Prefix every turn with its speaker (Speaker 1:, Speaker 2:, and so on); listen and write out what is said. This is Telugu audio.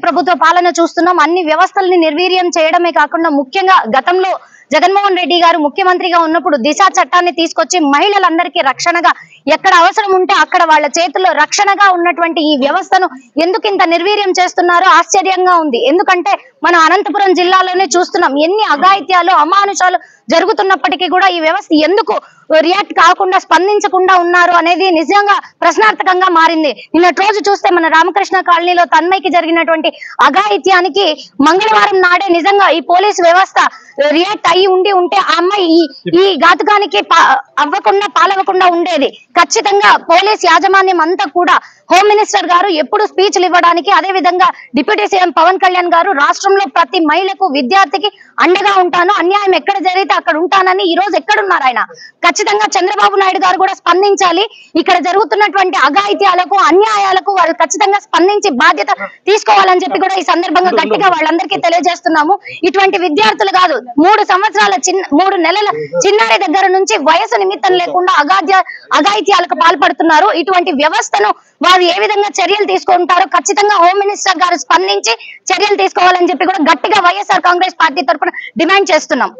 Speaker 1: ప్రభుత్వ పాలన చూస్తున్నాం. అన్ని వ్యవస్థల్ని నిర్వీర్యం చేయడమే కాకుండా ముఖ్యంగా గతంలో జగన్మోహన్ రెడ్డి గారు ముఖ్యమంత్రిగా ఉన్నప్పుడు దిశ చట్టాన్ని తీసుకొచ్చి మహిళలందరికీ రక్షణగా ఎక్కడ అవసరం ఉంటే అక్కడ వాళ్ళ చేతుల్లో రక్షణగా ఉన్నటువంటి ఈ వ్యవస్థను ఎందుకు ఇంత నిర్వీర్యం చేస్తున్నారో ఆశ్చర్యంగా ఉంది. ఎందుకంటే మనం అనంతపురం జిల్లాలోనే చూస్తున్నాం ఎన్ని అఘాయిత్యాలు అమానుషాలు జరుగుతున్నప్పటికీ కూడా ఈ వ్యవస్థ ఎందుకు రియాక్ట్ కాకుండా స్పందించకుండా ఉన్నారు అనేది నిజంగా ప్రశ్నార్థకంగా మారింది. నిన్నటి రోజు చూస్తే మన రామకృష్ణ కాలనీలో తన్మయ్యకి జరిగినటువంటి అఘాయిత్యానికి మంగళవారం నాడే నిజంగా ఈ పోలీసు వ్యవస్థ రియాక్ట్ అయ్యి ఉంటే ఆ అమ్మాయి ఈ ఘాతుకానికి పాలవకుండా ఉండేది. ఖచ్చితంగా పోలీస్ యాజమాన్యం అంతా కూడా హోమ్ మినిస్టర్ గారు ఎప్పుడు స్పీచ్లు ఇవ్వడానికి, అదే విధంగా డిప్యూటీ సీఎం పవన్ కళ్యాణ్ గారు రాష్ట్రంలో ప్రతి మహిళకు విద్యార్థికి అండగా ఉంటాను, అన్యాయం ఎక్కడ జరిగితే అక్కడ ఉంటానని ఈ రోజు ఎక్కడున్నారు ఆయన? ఖచ్చితంగా చంద్రబాబు నాయుడు గారు కూడా స్పందించాలి. ఇక్కడ జరుగుతున్నటువంటి అఘాయిత్యాలకు అన్యాయాలకు వాళ్ళు ఖచ్చితంగా స్పందించి బాధ్యత తీసుకోవాలని చెప్పి కూడా ఈ సందర్భంగా గట్టిగా వాళ్ళందరికీ తెలియజేస్తున్నాము. ఇటువంటి విద్యార్థులు కాదు, 3 నెలల చిన్నారి దగ్గర నుంచి వయసు నిమిత్తం లేకుండా అఘాయిత్యాలకు పాల్పడుతున్నారు. ఇటువంటి వ్యవస్థను వారు ఏ విధంగా చర్యలు తీసుకుంటారో ఖచ్చితంగా హోమ్ మినిస్టర్ గారు స్పందించి చర్యలు తీసుకోవాలని చెప్పి కూడా గట్టిగా వైఎస్ఆర్ కాంగ్రెస్ పార్టీ తరఫున డిమాండ్ చేస్తున్నాం.